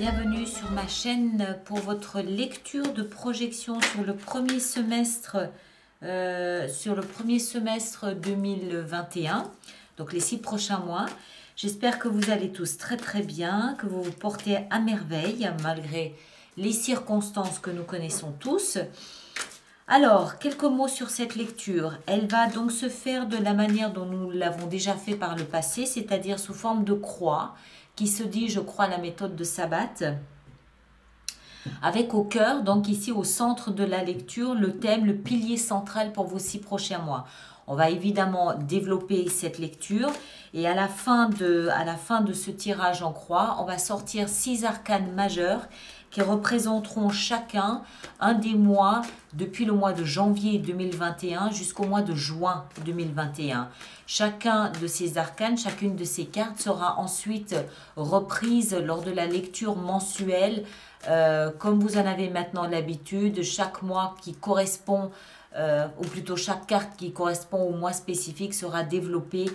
bienvenue sur ma chaîne pour votre lecture de projection sur le premier semestre, 2021, donc les 6 prochains mois. J'espère que vous allez tous très très bien, que vous vous portez à merveille malgré les circonstances que nous connaissons tous. Alors, quelques mots sur cette lecture. Elle va donc se faire de la manière dont nous l'avons déjà fait par le passé, c'est-à-dire sous forme de croix, qui se dit, je crois, la méthode de Sabbath, avec au cœur, donc ici au centre de la lecture, le thème, le pilier central pour vos 6 prochains mois. On va évidemment développer cette lecture et à la fin de ce tirage en croix, on va sortir 6 arcanes majeurs qui représenteront chacun un des mois depuis le mois de janvier 2021 jusqu'au mois de juin 2021. Chacun de ces arcanes, chacune de ces cartes sera ensuite reprise lors de la lecture mensuelle, comme vous en avez maintenant l'habitude, chaque mois qui correspond, ou plutôt chaque carte qui correspond au mois spécifique sera développée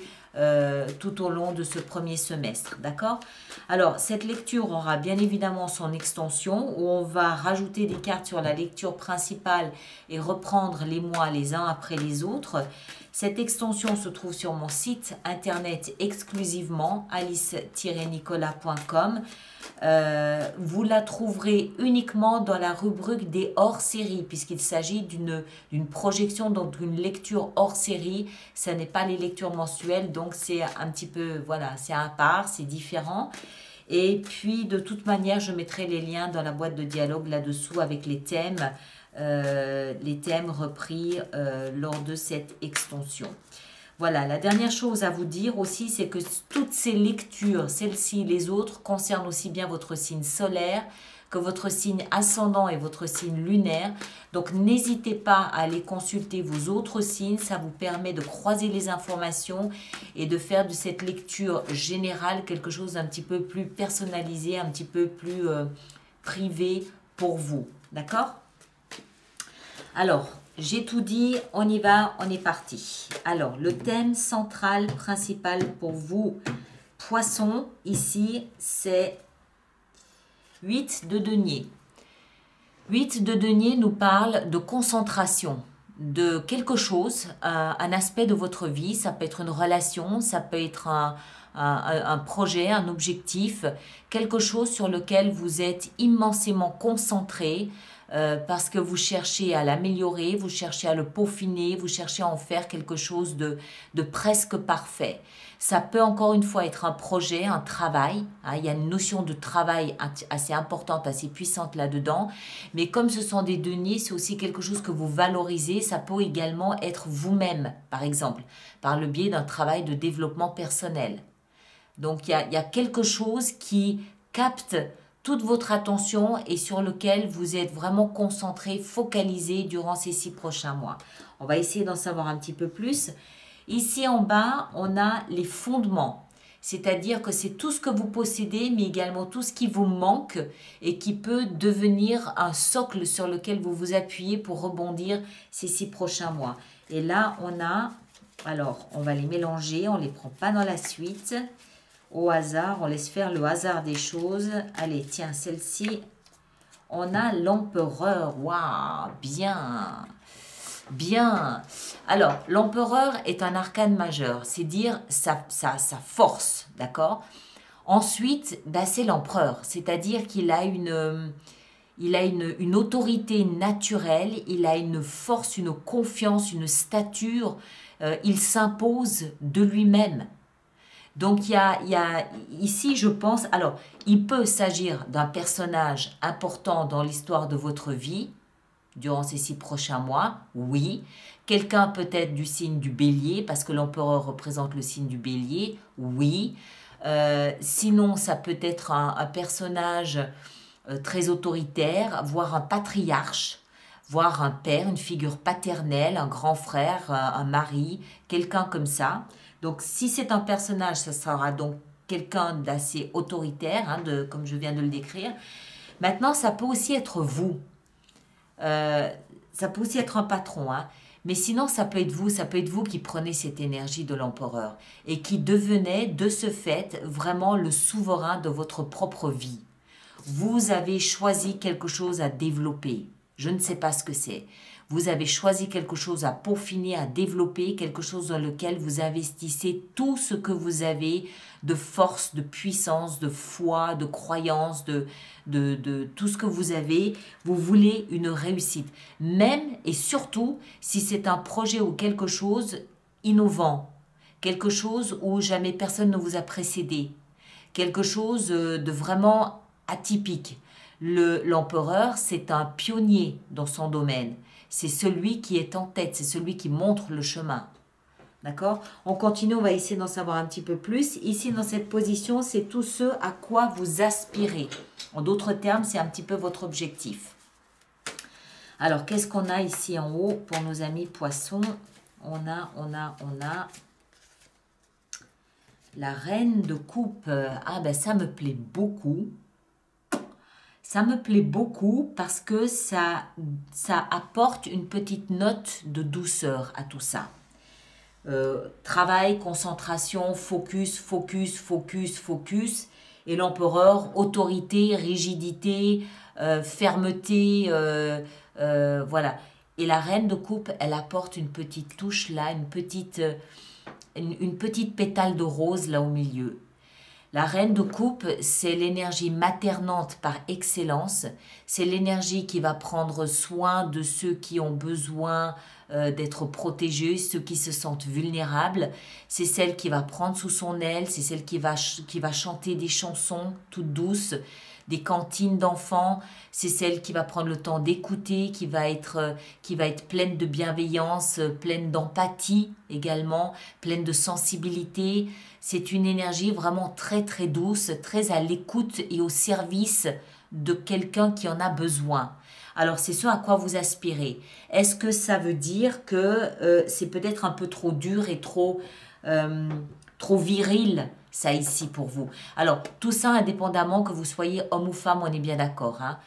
tout au long de ce premier semestre, d'accord? Alors, cette lecture aura bien évidemment son extension où on va rajouter des cartes sur la lecture principale et reprendre les mois les uns après les autres. Cette extension se trouve sur mon site internet exclusivement, alice-nicolas.com. Vous la trouverez uniquement dans la rubrique des hors-séries, puisqu'il s'agit d'une projection, donc d'une lecture hors-série. Ce n'est pas les lectures mensuelles, donc c'est un petit peu, voilà, c'est à part, c'est différent. Et puis, de toute manière, je mettrai les liens dans la boîte de dialogue là-dessous avec les thèmes repris lors de cette extension. Voilà, la dernière chose à vous dire aussi, c'est que toutes ces lectures, celles-ci, les autres, concernent aussi bien votre signe solaire que votre signe ascendant et votre signe lunaire. Donc, n'hésitez pas à aller consulter vos autres signes. Ça vous permet de croiser les informations et de faire de cette lecture générale quelque chose d'un petit peu plus personnalisé, un petit peu plus privé pour vous. D'accord ? Alors, j'ai tout dit, on y va, on est parti. Alors, le thème central, principal pour vous, poissons, ici, c'est 8 de denier. 8 de denier nous parle de concentration, de quelque chose, un aspect de votre vie. Ça peut être une relation, ça peut être un projet, un objectif, quelque chose sur lequel vous êtes immensément concentré, parce que vous cherchez à l'améliorer, vous cherchez à le peaufiner, vous cherchez à en faire quelque chose de presque parfait. Ça peut encore une fois être un projet, un travail, hein, il y a une notion de travail assez importante, assez puissante là-dedans, mais comme ce sont des deniers, c'est aussi quelque chose que vous valorisez, ça peut également être vous-même, par exemple, par le biais d'un travail de développement personnel. Donc il y a quelque chose qui capte toute votre attention et sur lequel vous êtes vraiment concentré, focalisé durant ces 6 prochains mois. On va essayer d'en savoir un petit peu plus. Ici en bas, on a les fondements, c'est-à-dire que c'est tout ce que vous possédez, mais également tout ce qui vous manque et qui peut devenir un socle sur lequel vous vous appuyez pour rebondir ces 6 prochains mois. Et là, on a, alors on va les mélanger, on ne les prend pas dans la suite. Au hasard, on laisse faire le hasard des choses. Allez, tiens, celle-ci, on a l'empereur. Waouh, bien, bien. Alors, l'empereur est un arcane majeur, c'est dire sa force, d'accord? Ensuite, bah, c'est l'empereur, c'est-à-dire qu'il a une autorité naturelle, il a une force, une confiance, une stature, il s'impose de lui-même. Donc, il y a ici, je pense, alors, il peut s'agir d'un personnage important dans l'histoire de votre vie, durant ces 6 prochains mois, oui. Quelqu'un peut-être du signe du bélier, parce que l'empereur représente le signe du bélier, oui. Sinon, ça peut être un personnage très autoritaire, voire un patriarche, voire un père, une figure paternelle, un grand frère, un mari, quelqu'un comme ça. Donc, si c'est un personnage, ça sera donc quelqu'un d'assez autoritaire, hein, comme je viens de le décrire. Maintenant, ça peut aussi être vous. Ça peut aussi être un patron, hein. Mais sinon, ça peut être vous qui prenez cette énergie de l'empereur et qui devenez de ce fait vraiment le souverain de votre propre vie. Vous avez choisi quelque chose à développer. Je ne sais pas ce que c'est. Vous avez choisi quelque chose à peaufiner, à développer, quelque chose dans lequel vous investissez tout ce que vous avez de force, de puissance, de foi, de croyance, de tout ce que vous avez. Vous voulez une réussite. Même et surtout si c'est un projet ou quelque chose innovant, quelque chose où jamais personne ne vous a précédé, quelque chose de vraiment atypique. L'empereur, c'est un pionnier dans son domaine. C'est celui qui est en tête, c'est celui qui montre le chemin. D'accord? On continue, on va essayer d'en savoir un petit peu plus. Ici, dans cette position, c'est tout ce à quoi vous aspirez. En d'autres termes, c'est un petit peu votre objectif. Alors, qu'est-ce qu'on a ici en haut pour nos amis poissons? On a la reine de coupe. Ah ben, ça me plaît beaucoup. Ça me plaît beaucoup parce que ça apporte une petite note de douceur à tout ça. Travail, concentration, focus, focus, focus, focus. Et l'empereur, autorité, rigidité, fermeté, voilà. Et la reine de coupe, elle apporte une petite touche là, une petite pétale de rose là au milieu. La reine de coupe, c'est l'énergie maternante par excellence. C'est l'énergie qui va prendre soin de ceux qui ont besoin d'être protégés, ceux qui se sentent vulnérables. C'est celle qui va prendre sous son aile, c'est celle qui va chanter des chansons toutes douces, des cantines d'enfants. C'est celle qui va prendre le temps d'écouter, qui va être pleine de bienveillance, pleine d'empathie également, pleine de sensibilité. C'est une énergie vraiment très très douce, très à l'écoute et au service de quelqu'un qui en a besoin. Alors c'est ce à quoi vous aspirez. Est-ce que ça veut dire que c'est peut-être un peu trop dur et trop viril ça ici pour vous? Alors tout ça indépendamment que vous soyez homme ou femme, on est bien d'accord, hein?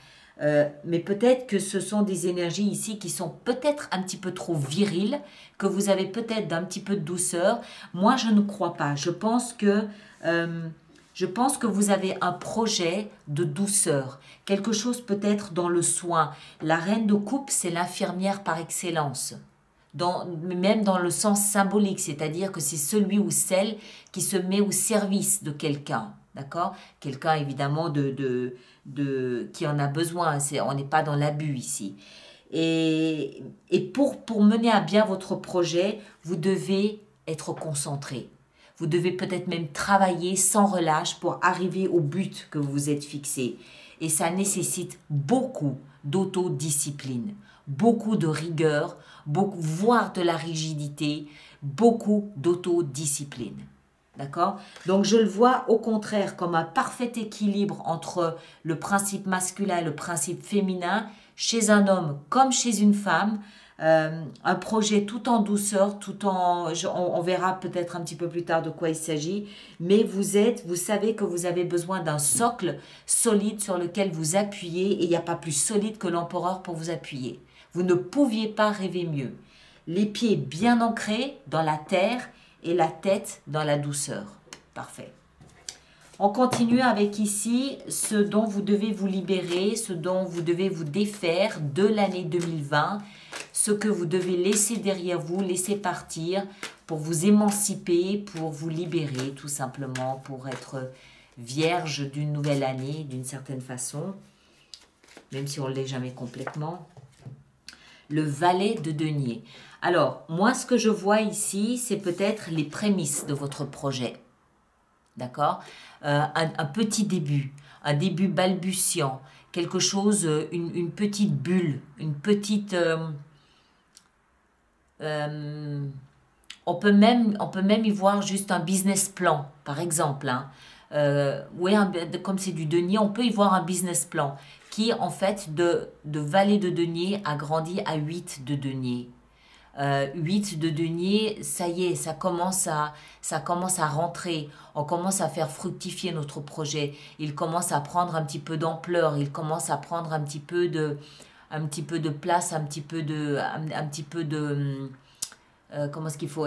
Mais peut-être que ce sont des énergies ici qui sont peut-être un petit peu trop viriles, que vous avez peut-être d'un petit peu de douceur. Moi, je ne crois pas. Je pense que vous avez un projet de douceur, quelque chose peut-être dans le soin. La reine de coupe, c'est l'infirmière par excellence. Même dans le sens symbolique, c'est-à-dire que c'est celui ou celle qui se met au service de quelqu'un. D'accord? Quelqu'un évidemment qui en a besoin. On n'est pas dans l'abus ici. Et pour mener à bien votre projet, vous devez être concentré. Vous devez peut-être même travailler sans relâche pour arriver au but que vous vous êtes fixé. Et ça nécessite beaucoup d'autodiscipline, beaucoup de rigueur, voire de la rigidité, beaucoup d'autodiscipline. D'accord? Donc je le vois au contraire comme un parfait équilibre entre le principe masculin et le principe féminin, chez un homme comme chez une femme, un projet tout en douceur, on verra peut-être un petit peu plus tard de quoi il s'agit, mais vous savez que vous avez besoin d'un socle solide sur lequel vous appuyez, et il n'y a pas plus solide que l'empereur pour vous appuyer. Vous ne pouviez pas rêver mieux. Les pieds bien ancrés dans la terre et la tête dans la douceur. Parfait. On continue avec ici ce dont vous devez vous libérer, ce dont vous devez vous défaire de l'année 2020, ce que vous devez laisser derrière vous, laisser partir pour vous émanciper, pour vous libérer tout simplement, pour être vierge d'une nouvelle année d'une certaine façon, même si on ne l'est jamais complètement. Le valet de denier. Alors, moi, ce que je vois ici, c'est peut-être les prémices de votre projet. D'accord? Un petit début, un début balbutiant, quelque chose, une petite bulle, une petite... on peut même y voir juste un business plan, par exemple. Hein. Oui, comme c'est du denier, on peut y voir un business plan qui, en fait, de valet de denier a grandi à 8 de denier. 8 de denier, ça y est, ça commence à rentrer. On commence à faire fructifier notre projet. Il commence à prendre un petit peu d'ampleur. Il commence à prendre un petit peu de place, un petit peu de comment est-ce qu'il faut,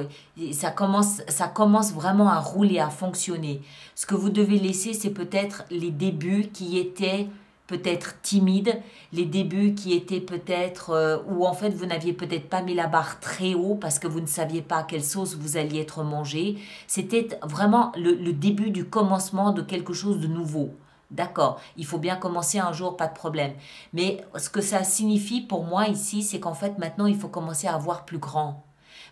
ça commence vraiment à rouler, à fonctionner. Ce que vous devez laisser, c'est peut-être les débuts qui étaient peut-être timides, les débuts qui étaient peut-être, où en fait vous n'aviez peut-être pas mis la barre très haut parce que vous ne saviez pas à quelle sauce vous alliez être mangé. C'était vraiment le début du commencement de quelque chose de nouveau. D'accord, il faut bien commencer un jour, pas de problème. Mais ce que ça signifie pour moi ici, c'est qu'en fait maintenant il faut commencer à voir plus grand.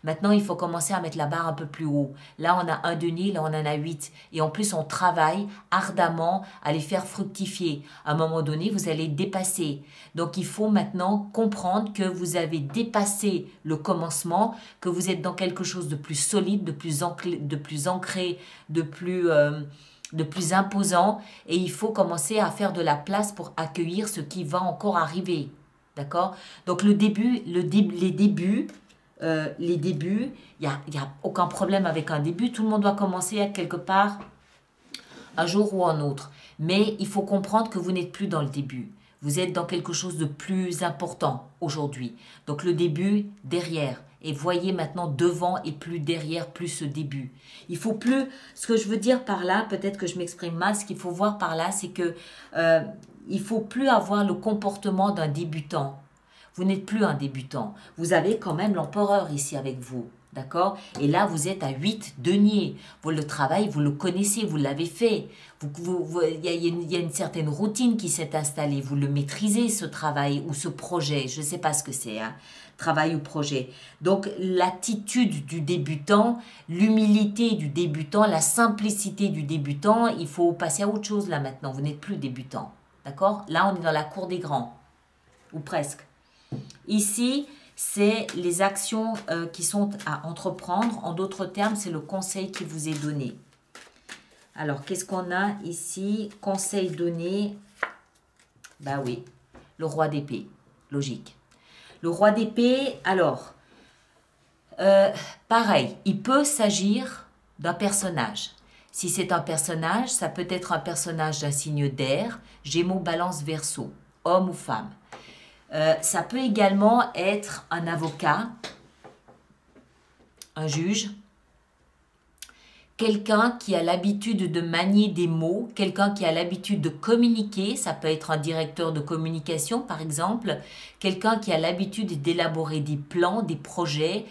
Maintenant, il faut commencer à mettre la barre un peu plus haut. Là, on a un denier, là, on en a 8. Et en plus, on travaille ardemment à les faire fructifier. À un moment donné, vous allez dépasser. Donc, il faut maintenant comprendre que vous avez dépassé le commencement, que vous êtes dans quelque chose de plus solide, de plus ancré, de plus imposant. Et il faut commencer à faire de la place pour accueillir ce qui va encore arriver. D'accord? Donc, les débuts, il y a aucun problème avec un début. Tout le monde doit commencer à quelque part, un jour ou un autre. Mais il faut comprendre que vous n'êtes plus dans le début. Vous êtes dans quelque chose de plus important aujourd'hui. Donc le début, derrière. Et voyez maintenant devant et plus derrière, plus ce début. Il faut plus, ce que je veux dire par là, peut-être que je m'exprime mal, ce qu'il faut voir par là, c'est que il faut plus avoir le comportement d'un débutant. Vous n'êtes plus un débutant. Vous avez quand même l'empereur ici avec vous. D'accord? Et là, vous êtes à 8 deniers. Vous, le travail, vous le connaissez, vous l'avez fait. Il y a une certaine routine qui s'est installée. Vous le maîtrisez, ce travail ou ce projet. Je ne sais pas ce que c'est, hein, travail ou projet. Donc, l'attitude du débutant, l'humilité du débutant, la simplicité du débutant, il faut passer à autre chose là maintenant. Vous n'êtes plus débutant. D'accord? Là, on est dans la cour des grands. Ou presque. Ici, c'est les actions qui sont à entreprendre. En d'autres termes, c'est le conseil qui vous est donné. Alors, qu'est-ce qu'on a ici? Conseil donné. Ben oui, le roi d'épée. Logique. Le roi d'épée, alors, pareil, il peut s'agir d'un personnage. Si c'est un personnage, ça peut être un personnage d'un signe d'air, Gémeaux, Balance, Verseau, homme ou femme. Ça peut également être un avocat, un juge, quelqu'un qui a l'habitude de manier des mots, quelqu'un qui a l'habitude de communiquer, ça peut être un directeur de communication par exemple, quelqu'un qui a l'habitude d'élaborer des plans, des projets,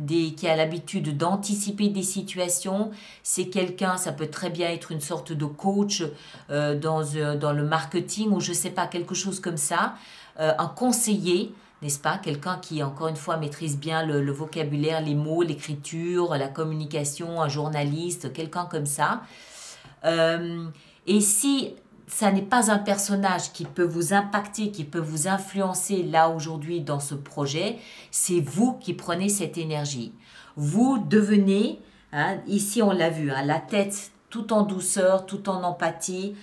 qui a l'habitude d'anticiper des situations, c'est quelqu'un, ça peut très bien être une sorte de coach dans le marketing ou je sais pas, quelque chose comme ça, un conseiller, n'est-ce pas? Quelqu'un qui, encore une fois, maîtrise bien le vocabulaire, les mots, l'écriture, la communication, un journaliste, quelqu'un comme ça. Et si ça n'est pas un personnage qui peut vous impacter, qui peut vous influencer là aujourd'hui dans ce projet, c'est vous qui prenez cette énergie. Vous devenez, hein, ici on l'a vu, hein, la tête tout en douceur, tout en empathie,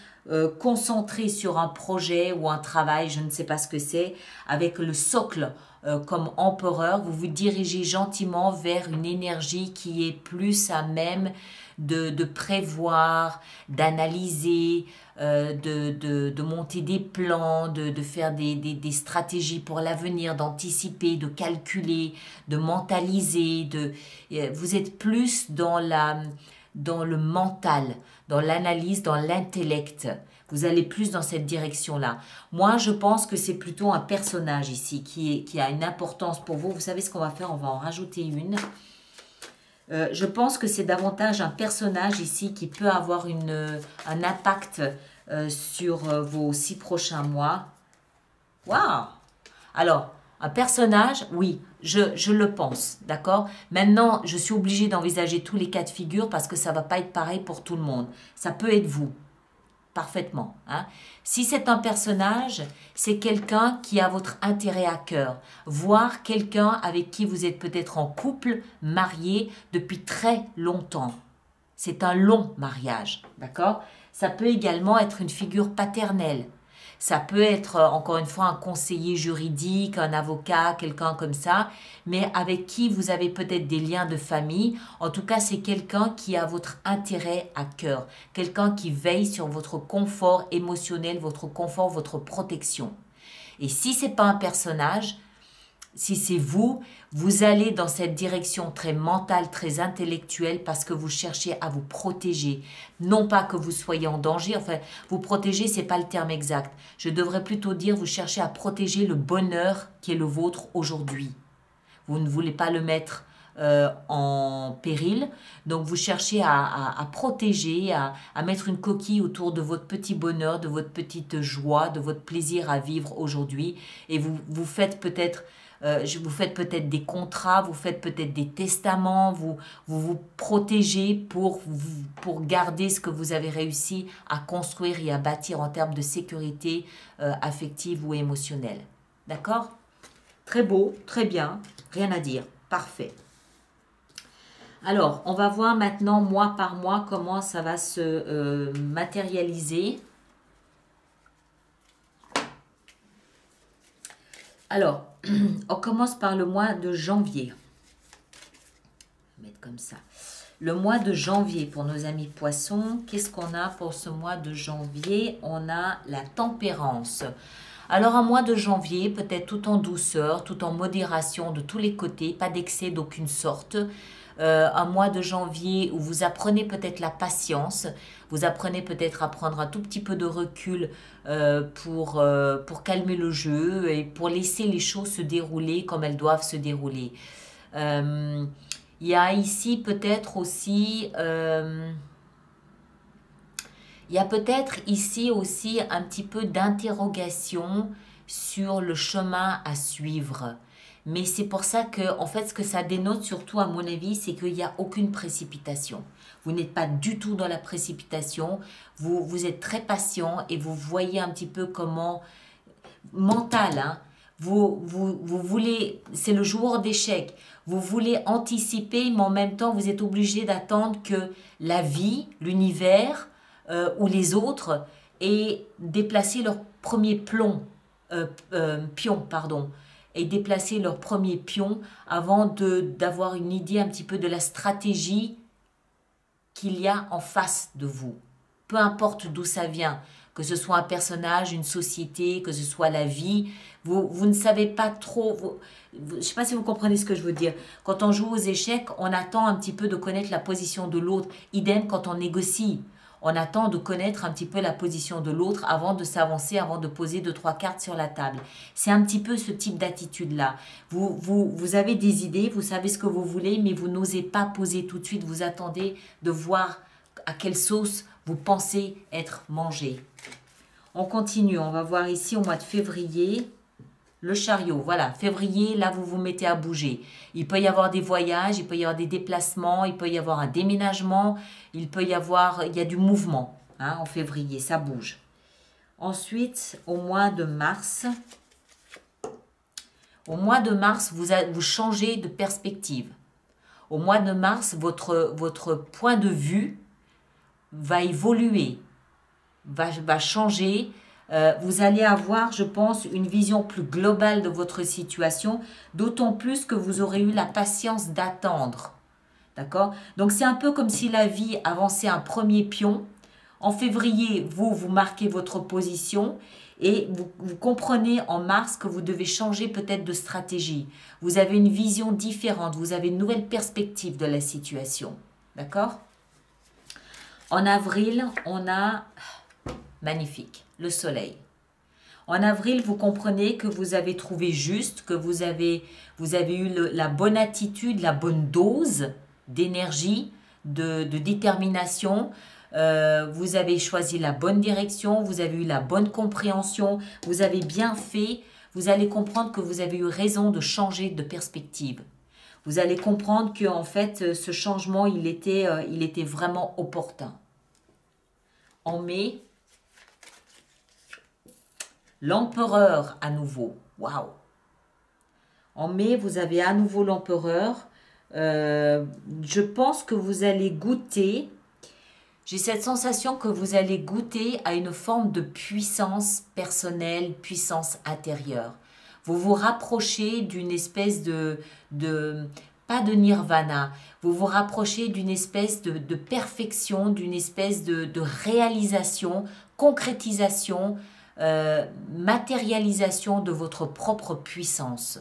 concentré sur un projet ou un travail, je ne sais pas ce que c'est, avec le socle comme empereur, vous vous dirigez gentiment vers une énergie qui est plus à même de prévoir, d'analyser, de monter des plans, de faire des stratégies pour l'avenir, d'anticiper, de calculer, de mentaliser. Vous êtes plus dans le mental, dans l'analyse, dans l'intellect. Vous allez plus dans cette direction-là. Moi, je pense que c'est plutôt un personnage ici qui a une importance pour vous. Vous savez ce qu'on va faire? On va en rajouter une. Je pense que c'est davantage un personnage ici qui peut avoir un impact sur vos 6 prochains mois. Waouh! Alors, un personnage, oui, je le pense, d'accord? Maintenant, je suis obligée d'envisager tous les cas de figure parce que ça ne va pas être pareil pour tout le monde. Ça peut être vous, parfaitement. Hein? Si c'est un personnage, c'est quelqu'un qui a votre intérêt à cœur, voire quelqu'un avec qui vous êtes peut-être en couple, marié depuis très longtemps. C'est un long mariage, d'accord? Ça peut également être une figure paternelle. Ça peut être, encore une fois, un conseiller juridique, un avocat, quelqu'un comme ça, mais avec qui vous avez peut-être des liens de famille. En tout cas, c'est quelqu'un qui a votre intérêt à cœur, quelqu'un qui veille sur votre confort émotionnel, votre confort, votre protection. Et si ce n'est pas un personnage, si c'est vous, vous allez dans cette direction très mentale, très intellectuelle parce que vous cherchez à vous protéger. Non pas que vous soyez en danger, enfin, vous protéger, c'est pas le terme exact. Je devrais plutôt dire vous cherchez à protéger le bonheur qui est le vôtre aujourd'hui. Vous ne voulez pas le mettre en péril, donc vous cherchez à protéger, à mettre une coquille autour de votre petit bonheur, de votre petite joie, de votre plaisir à vivre aujourd'hui, et vous faites peut-être des contrats, vous faites peut-être des testaments, vous protégez pour garder ce que vous avez réussi à construire et à bâtir en termes de sécurité affective ou émotionnelle. D'accord? Très beau, très bien, rien à dire, parfait. Alors, on va voir maintenant, mois par mois, comment ça va se matérialiser. Alors, on commence par le mois de janvier. Je vais mettre comme ça. Le mois de janvier, pour nos amis poissons, qu'est-ce qu'on a pour ce mois de janvier? On a la tempérance. Alors, un mois de janvier, peut-être tout en douceur, tout en modération de tous les côtés, pas d'excès d'aucune sorte. Un mois de janvier où vous apprenez peut-être la patience, vous apprenez peut-être à prendre un tout petit peu de recul pour calmer le jeu et pour laisser les choses se dérouler comme elles doivent se dérouler. Il y a ici peut-être aussi... il y a peut-être ici aussi un petit peu d'interrogation sur le chemin à suivre. Mais c'est pour ça que, en fait, ce que ça dénote surtout, à mon avis, c'est qu'il n'y a aucune précipitation. Vous n'êtes pas du tout dans la précipitation. Vous êtes très patient et vous voyez un petit peu comment, mental, hein, vous voulez, c'est le joueur d'échecs. Vous voulez anticiper, mais en même temps, vous êtes obligé d'attendre que la vie, l'univers ou les autres aient déplacé leur premier pion, pardon, et déplacer leur premier pion avant d'avoir une idée un petit peu de la stratégie qu'il y a en face de vous. Peu importe d'où ça vient, que ce soit un personnage, une société, que ce soit la vie, vous ne savez pas trop... je ne sais pas si vous comprenez ce que je veux dire. Quand on joue aux échecs, on attend un petit peu de connaître la position de l'autre. Idem quand on négocie. On attend de connaître un petit peu la position de l'autre avant de s'avancer, avant de poser 2-3 cartes sur la table. C'est un petit peu ce type d'attitude-là. Vous avez des idées, vous savez ce que vous voulez, mais vous n'osez pas poser tout de suite. Vous attendez de voir à quelle sauce vous pensez être mangé. On continue, on va voir ici au mois de février. Le chariot, voilà, février, là vous vous mettez à bouger. Il peut y avoir des voyages, il peut y avoir des déplacements, il peut y avoir un déménagement, il y a du mouvement hein, en février, ça bouge. Ensuite, au mois de mars, vous changez de perspective. Au mois de mars, votre point de vue va évoluer, va changer. Vous allez avoir, je pense, une vision plus globale de votre situation, d'autant plus que vous aurez eu la patience d'attendre. D'accord? Donc, c'est un peu comme si la vie avançait un premier pion. En février, vous marquez votre position et vous comprenez en mars que vous devez changer peut-être de stratégie. Vous avez une vision différente, vous avez une nouvelle perspective de la situation. D'accord? En avril, on a... Magnifique, le soleil. En avril, vous comprenez que vous avez trouvé juste, que vous avez eu la bonne attitude, la bonne dose d'énergie, de détermination. Vous avez choisi la bonne direction, vous avez eu la bonne compréhension, vous avez bien fait. Vous allez comprendre que vous avez eu raison de changer de perspective. Vous allez comprendre que en fait, ce changement, il était vraiment opportun. En mai, l'empereur à nouveau. Waouh! En mai, vous avez à nouveau l'empereur. Je pense que vous allez goûter, j'ai cette sensation que vous allez goûter à une forme de puissance personnelle, puissance intérieure. Vous vous rapprochez d'une espèce pas de nirvana, vous vous rapprochez d'une espèce de perfection, d'une espèce de réalisation, concrétisation, matérialisation de votre propre puissance.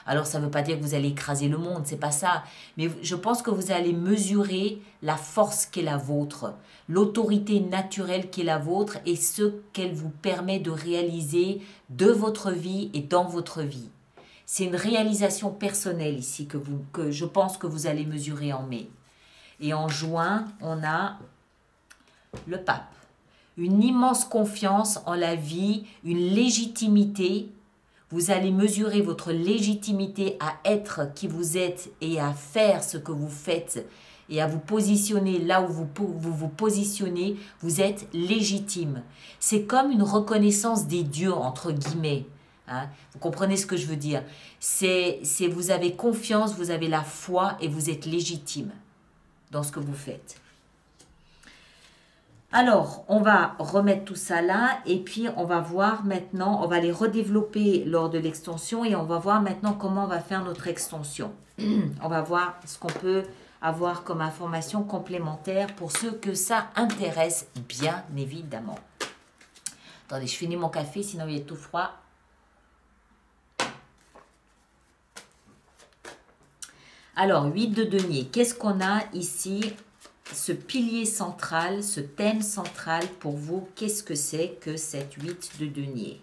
Alors ça ne veut pas dire que vous allez écraser le monde, c'est pas ça. Mais je pense que vous allez mesurer la force qui est la vôtre, l'autorité naturelle qui est la vôtre et ce qu'elle vous permet de réaliser de votre vie et dans votre vie. C'est une réalisation personnelle ici que je pense que vous allez mesurer en mai. Et en juin, on a le pape. Une immense confiance en la vie, une légitimité. Vous allez mesurer votre légitimité à être qui vous êtes et à faire ce que vous faites et à vous positionner là où vous positionnez. Vous êtes légitime. C'est comme une reconnaissance des dieux, entre guillemets. Hein? Vous comprenez ce que je veux dire? C'est vous avez confiance, vous avez la foi et vous êtes légitime dans ce que vous faites. Alors, on va remettre tout ça là et puis on va voir maintenant, on va les redévelopper lors de l'extension et on va voir maintenant comment on va faire notre extension. On va voir ce qu'on peut avoir comme information complémentaire pour ceux que ça intéresse, bien évidemment. Attendez, je finis mon café, sinon il est tout froid. Alors, 8 de denier, qu'est-ce qu'on a ici? Ce pilier central, ce thème central pour vous, qu'est-ce que c'est que cette 8 de denier?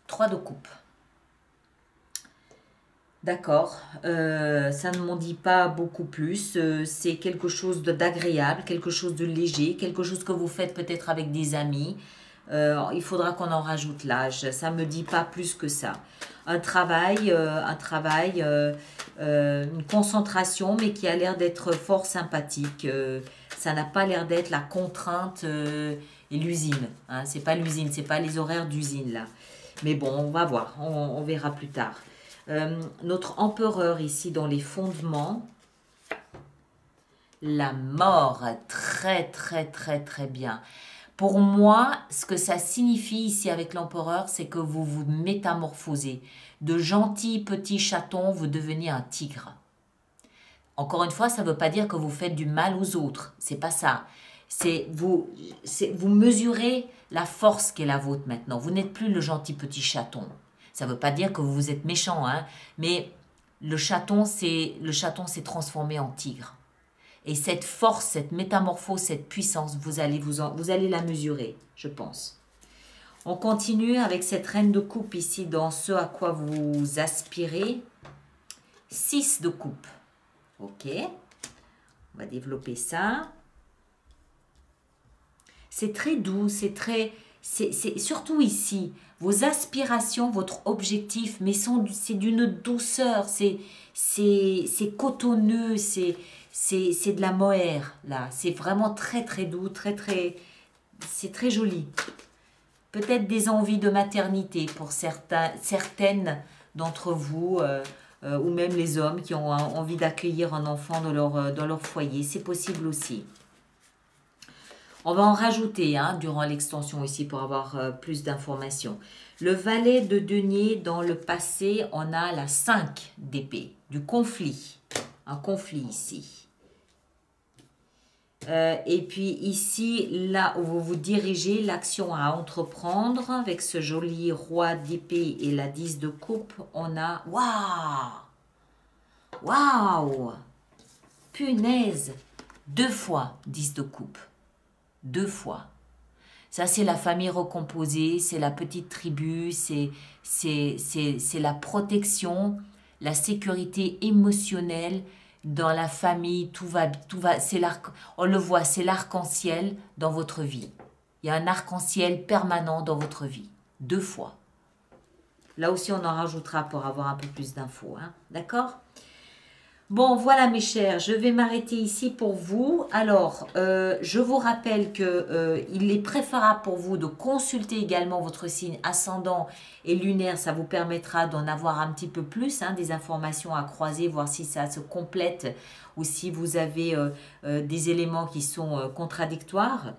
3 de coupe. D'accord, ça ne m'en dit pas beaucoup plus. C'est quelque chose d'agréable, quelque chose de léger, quelque chose que vous faites peut-être avec des amis. Il faudra qu'on en rajoute l'âge. Ça ne me dit pas plus que ça. Un travail, une concentration, mais qui a l'air d'être fort sympathique. Ça n'a pas l'air d'être la contrainte et l'usine. Hein. C'est pas l'usine, c'est pas les horaires d'usine là. Mais bon, on va voir, on verra plus tard. Notre empereur ici dans les fondements. La mort, très très très très bien. Pour moi, ce que ça signifie ici avec l'empereur, c'est que vous vous métamorphosez. De gentils petits chatons, vous devenez un tigre. Encore une fois, ça ne veut pas dire que vous faites du mal aux autres. C'est pas ça. Vous mesurez la force qui est la vôtre maintenant. Vous n'êtes plus le gentil petit chaton. Ça ne veut pas dire que vous êtes méchant, hein, mais le chaton s'est transformé en tigre. Et cette force, cette métamorphose, cette puissance, vous allez la mesurer, je pense. On continue avec cette reine de coupe ici dans ce à quoi vous aspirez. 6 de coupe. Ok. On va développer ça. C'est très doux, c'est surtout ici. Vos aspirations, votre objectif, mais c'est d'une douceur, c'est cotonneux, c'est de la mohair, là. C'est vraiment très, très doux, c'est très joli. Peut-être des envies de maternité pour certaines d'entre vous, ou même les hommes qui ont envie d'accueillir un enfant dans leur foyer. C'est possible aussi. On va en rajouter durant l'extension ici pour avoir plus d'informations. Le valet de denier, dans le passé, on a la 5 d'épée, du conflit. Un conflit ici. Et puis ici, là où vous vous dirigez, l'action à entreprendre, avec ce joli roi d'épée et la 10 de coupe, on a... Waouh! Waouh! Punaise! 2 fois 10 de coupe. 2 fois. Ça, c'est la famille recomposée, c'est la petite tribu, c'est la protection, la sécurité émotionnelle dans la famille. Tout va, on le voit, c'est l'arc-en-ciel dans votre vie. Il y a un arc-en-ciel permanent dans votre vie. 2 fois. Là aussi, on en rajoutera pour avoir un peu plus d'infos. Hein? D'accord ? Bon, voilà mes chers, je vais m'arrêter ici pour vous. Alors, je vous rappelle qu'il est préférable pour vous de consulter également votre signe ascendant et lunaire. Ça vous permettra d'en avoir un petit peu plus, des informations à croiser, voir si ça se complète ou si vous avez des éléments qui sont contradictoires.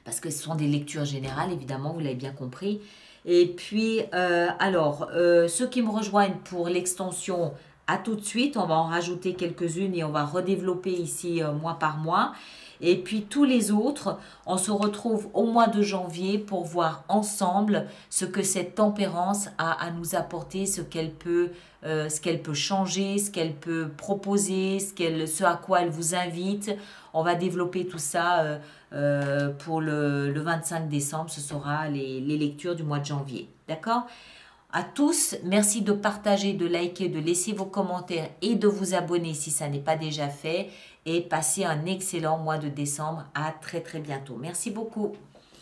Parce que ce sont des lectures générales, évidemment, vous l'avez bien compris. Et puis, ceux qui me rejoignent pour l'extension À tout de suite, on va en rajouter quelques-unes et on va redévelopper ici mois par mois. Et puis tous les autres, on se retrouve au mois de janvier pour voir ensemble ce que cette tempérance a à nous apporter, ce qu'elle peut changer, ce qu'elle peut proposer, ce à quoi elle vous invite. On va développer tout ça pour le 25 décembre. Ce sera les lectures du mois de janvier. D'accord ? À tous, merci de partager, de liker, de laisser vos commentaires et de vous abonner si ça n'est pas déjà fait. Et passez un excellent mois de décembre. À très très bientôt. Merci beaucoup.